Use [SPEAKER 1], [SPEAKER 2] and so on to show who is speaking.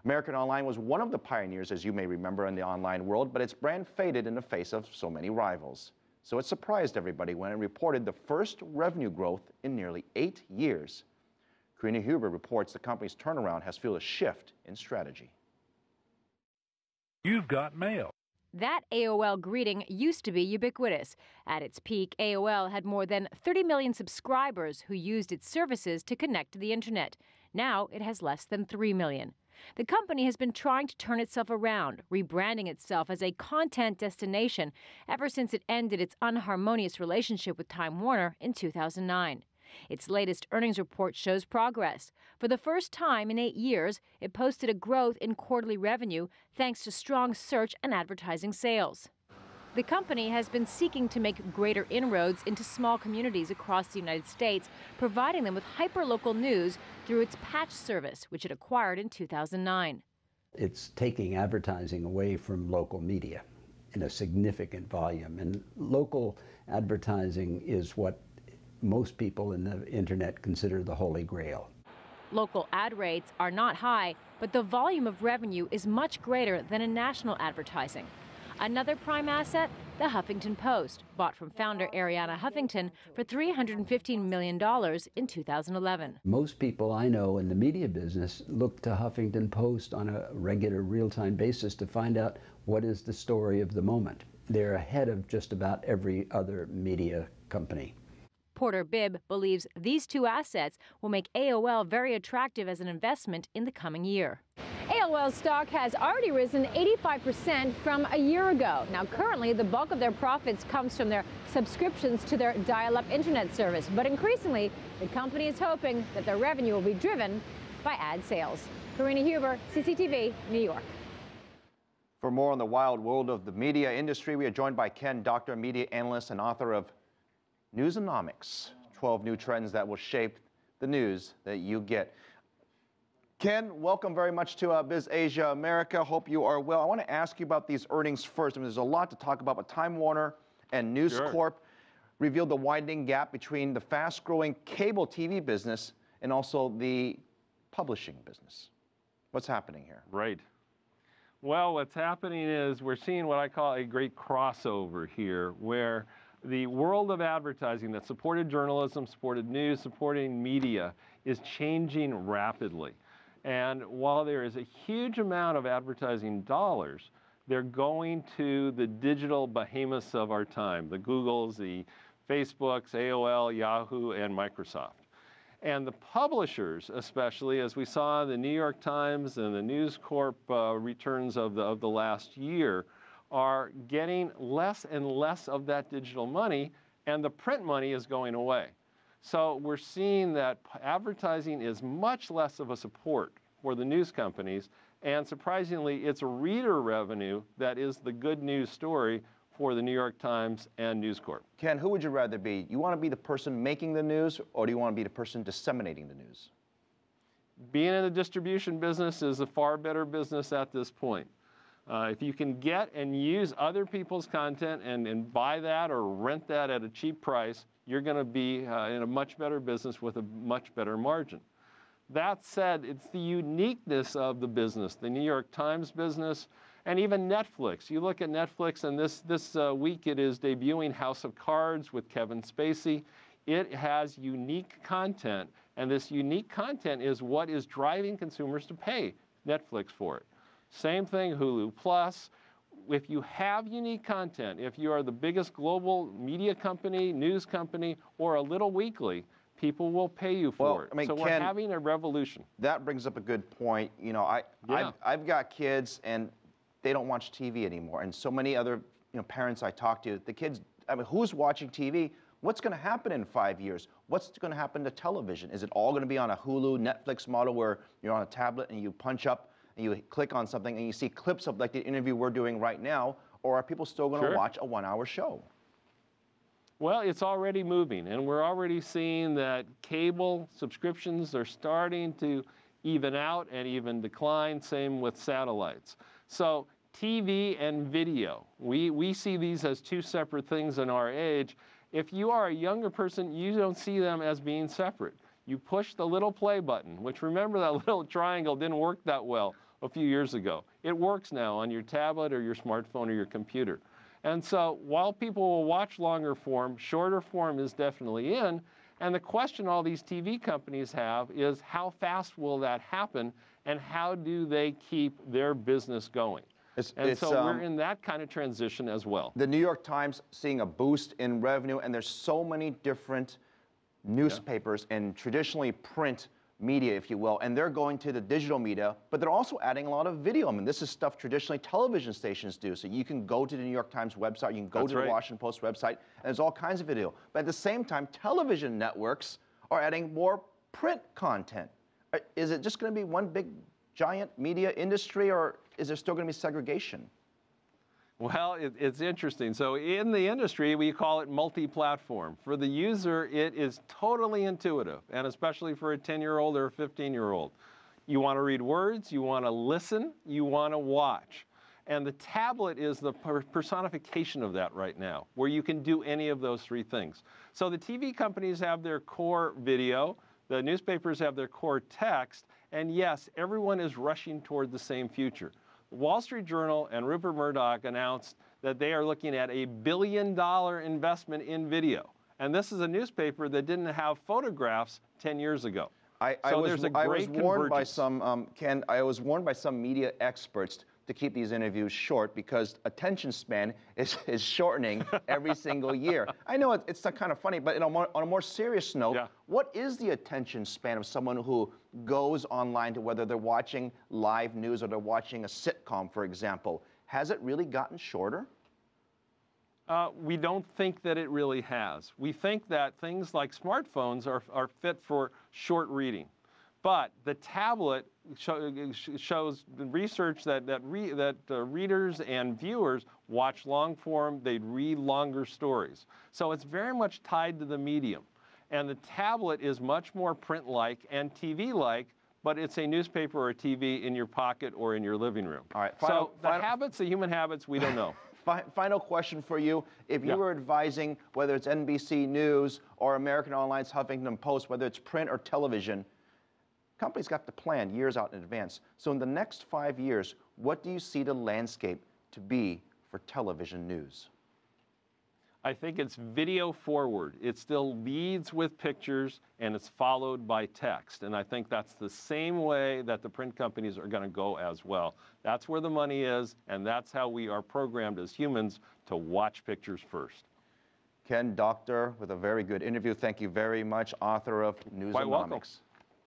[SPEAKER 1] American Online was one of the pioneers, as you may remember, in the online world, but its brand faded in the face of so many rivals. So it surprised everybody when it reported the first revenue growth in nearly 8 years. Karina Huber reports the company's turnaround has fueled a shift in strategy.
[SPEAKER 2] You've got mail.
[SPEAKER 3] That AOL greeting used to be ubiquitous. At its peak, AOL had more than 30 million subscribers who used its services to connect to the internet. Now it has less than 3 million. The company has been trying to turn itself around, rebranding itself as a content destination ever since it ended its unharmonious relationship with Time Warner in 2009. Its latest earnings report shows progress. For the first time in 8 years, it posted a growth in quarterly revenue thanks to strong search and advertising sales. The company has been seeking to make greater inroads into small communities across the United States, providing them with hyperlocal news through its Patch service, which it acquired in 2009.
[SPEAKER 4] It's taking advertising away from local media in a significant volume, and local advertising is what most people in the internet consider the holy grail.
[SPEAKER 3] Local ad rates are not high, but the volume of revenue is much greater than in national advertising. Another prime asset, the Huffington Post, bought from founder Arianna Huffington for $315 million in 2011.
[SPEAKER 4] Most people I know in the media business look to Huffington Post on a regular real-time basis to find out what is the story of the moment. They're ahead of just about every other media company.
[SPEAKER 3] Porter Bibb believes these two assets will make AOL very attractive as an investment in the coming year.
[SPEAKER 5] AOL stock has already risen 85% from a year ago. Now, currently, the bulk of their profits comes from their subscriptions to their dial-up internet service. But increasingly, the company is hoping that their revenue will be driven by ad sales. Karina Huber, CCTV, New York.
[SPEAKER 1] For more on the wild world of the media industry, we are joined by Ken Doctor, media analyst and author of Newsonomics, 12 new trends that will shape the news that you get. Ken, welcome very much to Biz Asia America. Hope you are well. I want to ask you about these earnings first. I mean, there's a lot to talk about, but Time Warner and News Corp revealed the widening gap between the fast-growing cable TV business and also the publishing business. What's happening here?
[SPEAKER 6] Right. Well, what's happening is we're seeing what I call a great crossover here, where the world of advertising that supported journalism, supported news, supporting media is changing rapidly. And while there is a huge amount of advertising dollars, they're going to the digital behemoths of our time, the Googles, the Facebooks, AOL, Yahoo, and Microsoft. And the publishers, especially, as we saw the New York Times and the News Corp returns of the last year, are getting less and less of that digital money, and the print money is going away. So we're seeing that advertising is much less of a support for the news companies, and surprisingly, it's reader revenue that is the good news story for the New York Times and News Corp.
[SPEAKER 1] Ken, who would you rather be? You want to be the person making the news, or do you want to be the person disseminating the news?
[SPEAKER 6] Being in the distribution business is a far better business at this point. If you can get and use other people's content and buy that or rent that at a cheap price, you're going to be in a much better business with a much better margin. That said, it's the uniqueness of the business, the New York Times business, and even Netflix. You look at Netflix, and this week it is debuting House of Cards with Kevin Spacey. It has unique content, and this unique content is what is driving consumers to pay Netflix for it. Same thing, Hulu Plus. If you have unique content, if you are the biggest global media company, news company, or a little weekly, people will pay you for it. I mean, so Ken, we're having a revolution.
[SPEAKER 1] That brings up a good point. You know, I've got kids, and they don't watch TV anymore. And so many other parents I talk to, the kids, I mean, who's watching TV? What's going to happen in 5 years? What's going to happen to television? Is it all going to be on a Hulu, Netflix model where you're on a tablet and you punch up and you click on something and you see clips of like the interview we're doing right now, or are people still going to watch a 1 hour show?
[SPEAKER 6] Well, it's already moving, and we're already seeing that cable subscriptions are starting to even out and even decline, same with satellites. So TV and video, we see these as two separate things in our age. If you are a younger person, you don't see them as being separate. You push the little play button, which remember that little triangle didn't work that well a few years ago. It works now on your tablet or your smartphone or your computer. And so while people will watch longer form, shorter form is definitely in. And the question all these TV companies have is how fast will that happen and how do they keep their business going? So we're in that kind of transition as well.
[SPEAKER 1] The New York Times seeing a boost in revenue, and there's so many different newspapers and traditionally print media, if you will, and they're going to the digital media, but they're also adding a lot of video. I mean, this is stuff traditionally television stations do. So you can go to the New York Times website, you can go to the Washington Post website, and there's all kinds of video. But at the same time, television networks are adding more print content. Is it just going to be one big, giant media industry, or is there still going to be segregation?
[SPEAKER 6] Well, it's interesting. So in the industry, we call it multi-platform. For the user, it is totally intuitive, and especially for a 10-year-old or a 15-year-old. You want to read words, you want to listen, you want to watch. And the tablet is the personification of that right now, where you can do any of those three things. So the TV companies have their core video, the newspapers have their core text, and yes, everyone is rushing toward the same future. Wall Street Journal and Rupert Murdoch announced that they are looking at $1 billion investment in video. And this is a newspaper that didn't have photographs 10 years ago. I was warned by some, Ken, I was warned by some media experts to keep these interviews short because attention span is shortening every single year. I know it's kind of funny, but on a more serious note, what is the attention span of someone who goes online to whether they're watching live news or they're watching a sitcom, for example? Has it really gotten shorter? We don't think that it really has. We think that things like smartphones are fit for short reading. But the tablet shows research that readers and viewers watch long form, they read longer stories. So it's very much tied to the medium. And the tablet is much more print-like and TV-like, but it's a newspaper or a TV in your pocket or in your living room. All right. The human habits, we don't know.
[SPEAKER 1] Final question for you. If you were advising, whether it's NBC News or American Online's Huffington Post, whether it's print or television, companies got to plan years out in advance. So in the next 5 years, what do you see the landscape to be for television news?
[SPEAKER 6] I think it's video forward. It still leads with pictures and it's followed by text. And I think that's the same way that the print companies are going to go as well. That's where the money is, and that's how we are programmed as humans to watch pictures first.
[SPEAKER 1] Ken Doctor with a very good interview. Thank you very much, author of Newsonomics.
[SPEAKER 6] Quite welcome.